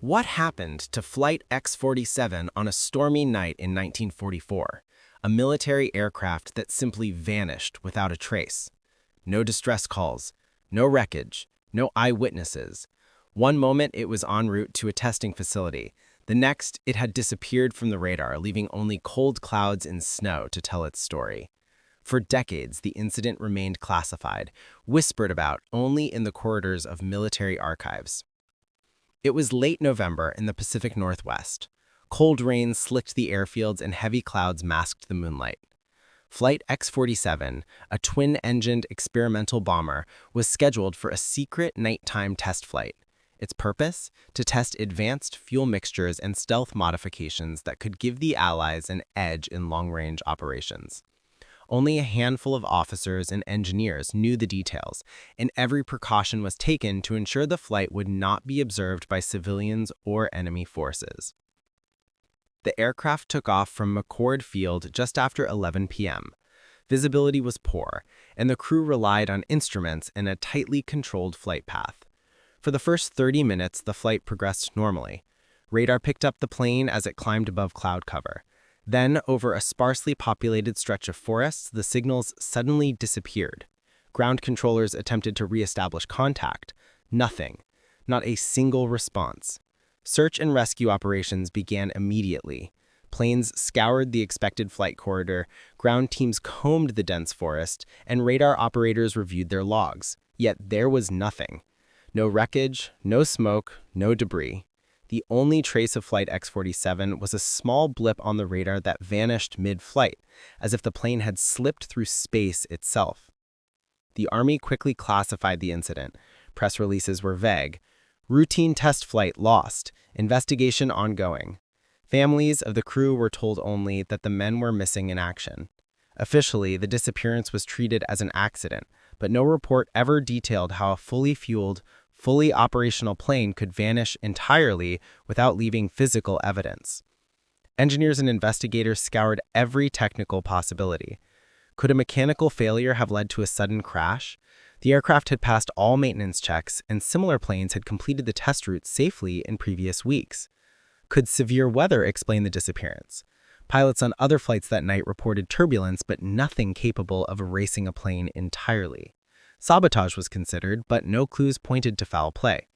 What happened to Flight X-47 on a stormy night in 1944? A military aircraft that simply vanished without a trace. No distress calls, no wreckage, no eyewitnesses. One moment it was en route to a testing facility. The next, it had disappeared from the radar, leaving only cold clouds and snow to tell its story. For decades, the incident remained classified, whispered about only in the corridors of military archives. It was late November in the Pacific Northwest. Cold rain slicked the airfields and heavy clouds masked the moonlight. Flight X-47, a twin-engined experimental bomber, was scheduled for a secret nighttime test flight. Its purpose? To test advanced fuel mixtures and stealth modifications that could give the Allies an edge in long-range operations. Only a handful of officers and engineers knew the details, and every precaution was taken to ensure the flight would not be observed by civilians or enemy forces. The aircraft took off from McCord Field just after 11 p.m. Visibility was poor, and the crew relied on instruments and a tightly controlled flight path. For the first 30 minutes, the flight progressed normally. Radar picked up the plane as it climbed above cloud cover. Then, over a sparsely populated stretch of forests, the signals suddenly disappeared. Ground controllers attempted to re-establish contact. Nothing. Not a single response. Search and rescue operations began immediately. Planes scoured the expected flight corridor, ground teams combed the dense forest, and radar operators reviewed their logs. Yet there was nothing. No wreckage, no smoke, no debris. The only trace of Flight X-47 was a small blip on the radar that vanished mid-flight, as if the plane had slipped through space itself. The Army quickly classified the incident. Press releases were vague. Routine test flight lost. Investigation ongoing. Families of the crew were told only that the men were missing in action. Officially, the disappearance was treated as an accident, but no report ever detailed how a fully fueled, fully operational plane could vanish entirely without leaving physical evidence. Engineers and investigators scoured every technical possibility. Could a mechanical failure have led to a sudden crash? The aircraft had passed all maintenance checks, and similar planes had completed the test route safely in previous weeks. Could severe weather explain the disappearance? Pilots on other flights that night reported turbulence, but nothing capable of erasing a plane entirely. Sabotage was considered, but no clues pointed to foul play.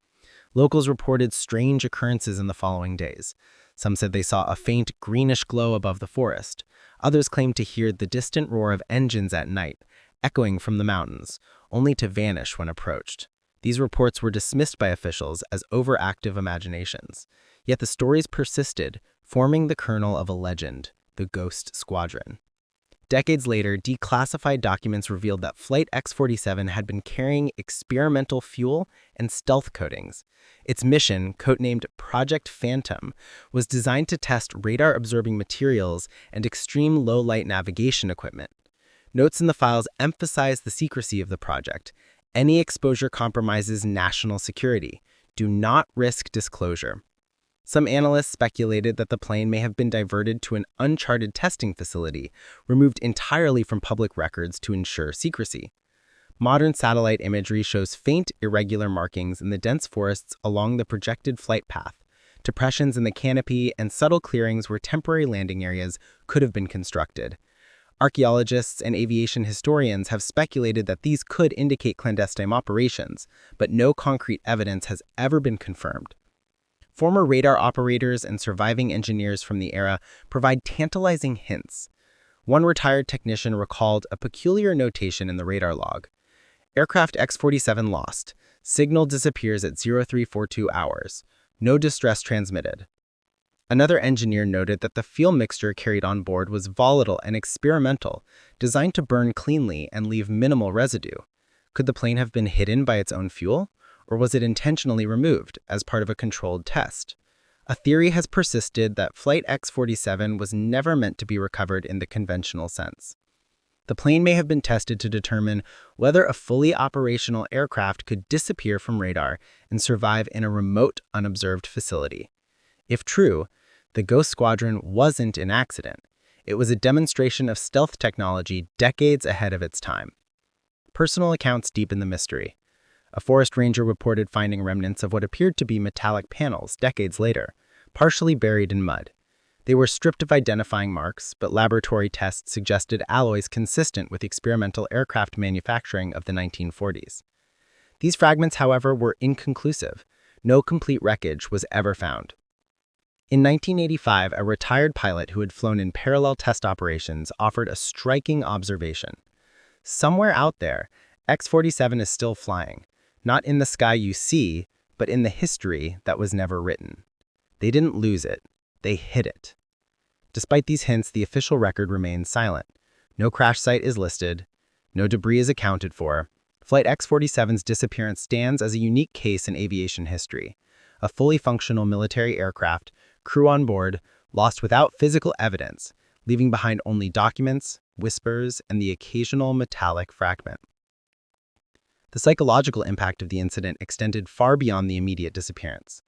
Locals reported strange occurrences in the following days. Some said they saw a faint greenish glow above the forest. Others claimed to hear the distant roar of engines at night, echoing from the mountains, only to vanish when approached. These reports were dismissed by officials as overactive imaginations. Yet the stories persisted, forming the kernel of a legend, the Ghost Squadron. Decades later, declassified documents revealed that Flight X-47 had been carrying experimental fuel and stealth coatings. Its mission, codenamed Project Phantom, was designed to test radar-absorbing materials and extreme low-light navigation equipment. Notes in the files emphasize the secrecy of the project. Any exposure compromises national security. Do not risk disclosure. Some analysts speculated that the plane may have been diverted to an uncharted testing facility, removed entirely from public records to ensure secrecy. Modern satellite imagery shows faint, irregular markings in the dense forests along the projected flight path, depressions in the canopy, and subtle clearings where temporary landing areas could have been constructed. Archaeologists and aviation historians have speculated that these could indicate clandestine operations, but no concrete evidence has ever been confirmed. Former radar operators and surviving engineers from the era provide tantalizing hints. One retired technician recalled a peculiar notation in the radar log. Aircraft X-47 lost. Signal disappears at 0342 hours. No distress transmitted. Another engineer noted that the fuel mixture carried on board was volatile and experimental, designed to burn cleanly and leave minimal residue. Could the plane have been hidden by its own fuel? Or was it intentionally removed as part of a controlled test? A theory has persisted that Flight X-47 was never meant to be recovered in the conventional sense. The plane may have been tested to determine whether a fully operational aircraft could disappear from radar and survive in a remote, unobserved facility. If true, the Ghost Squadron wasn't an accident. It was a demonstration of stealth technology decades ahead of its time. Personal accounts deepen the mystery. A forest ranger reported finding remnants of what appeared to be metallic panels decades later, partially buried in mud. They were stripped of identifying marks, but laboratory tests suggested alloys consistent with experimental aircraft manufacturing of the 1940s. These fragments, however, were inconclusive. No complete wreckage was ever found. In 1985, a retired pilot who had flown in parallel test operations offered a striking observation. Somewhere out there, X-47 is still flying, not in the sky you see, but in the history that was never written. They didn't lose it, they hid it. Despite these hints, the official record remains silent. No crash site is listed, no debris is accounted for. Flight X-47's disappearance stands as a unique case in aviation history. A fully functional military aircraft, crew on board, lost without physical evidence, leaving behind only documents, whispers, and the occasional metallic fragment. The psychological impact of the incident extended far beyond the immediate disappearance.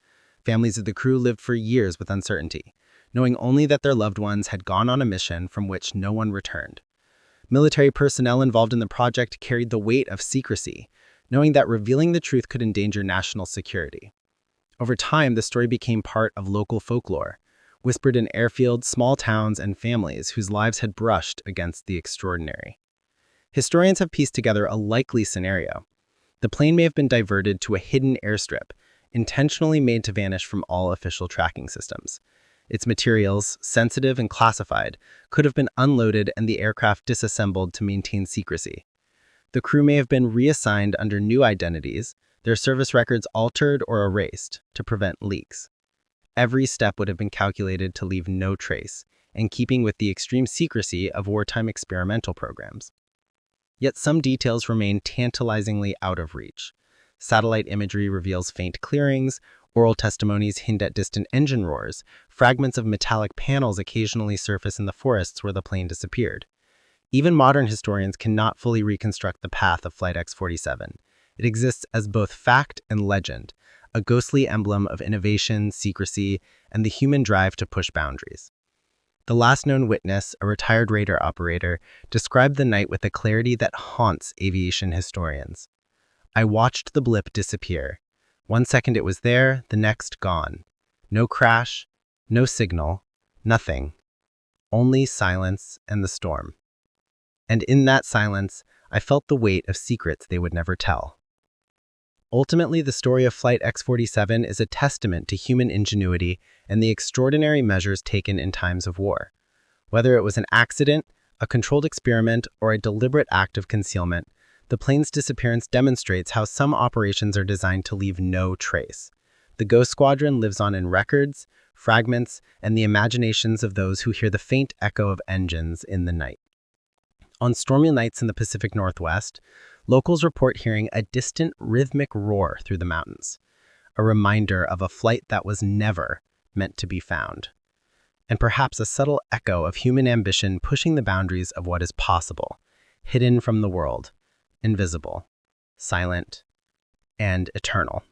Families of the crew lived for years with uncertainty, knowing only that their loved ones had gone on a mission from which no one returned. Military personnel involved in the project carried the weight of secrecy, knowing that revealing the truth could endanger national security. Over time, the story became part of local folklore, whispered in airfields, small towns, and families whose lives had brushed against the extraordinary. Historians have pieced together a likely scenario. The plane may have been diverted to a hidden airstrip, intentionally made to vanish from all official tracking systems. Its materials, sensitive and classified, could have been unloaded and the aircraft disassembled to maintain secrecy. The crew may have been reassigned under new identities, their service records altered or erased to prevent leaks. Every step would have been calculated to leave no trace, in keeping with the extreme secrecy of wartime experimental programs. Yet some details remain tantalizingly out of reach. Satellite imagery reveals faint clearings, oral testimonies hint at distant engine roars, fragments of metallic panels occasionally surface in the forests where the plane disappeared. Even modern historians cannot fully reconstruct the path of Flight X-47. It exists as both fact and legend, a ghostly emblem of innovation, secrecy, and the human drive to push boundaries. The last known witness, a retired radar operator, described the night with a clarity that haunts aviation historians. "I watched the blip disappear. 1 second it was there, the next gone. No crash, no signal, nothing. Only silence and the storm. And in that silence, I felt the weight of secrets they would never tell." Ultimately, the story of Flight X-47 is a testament to human ingenuity and the extraordinary measures taken in times of war. Whether it was an accident, a controlled experiment, or a deliberate act of concealment, the plane's disappearance demonstrates how some operations are designed to leave no trace. The Ghost Squadron lives on in records, fragments, and the imaginations of those who hear the faint echo of engines in the night. On stormy nights in the Pacific Northwest, locals report hearing a distant rhythmic roar through the mountains, a reminder of a flight that was never meant to be found, and perhaps a subtle echo of human ambition pushing the boundaries of what is possible, hidden from the world, invisible, silent, and eternal.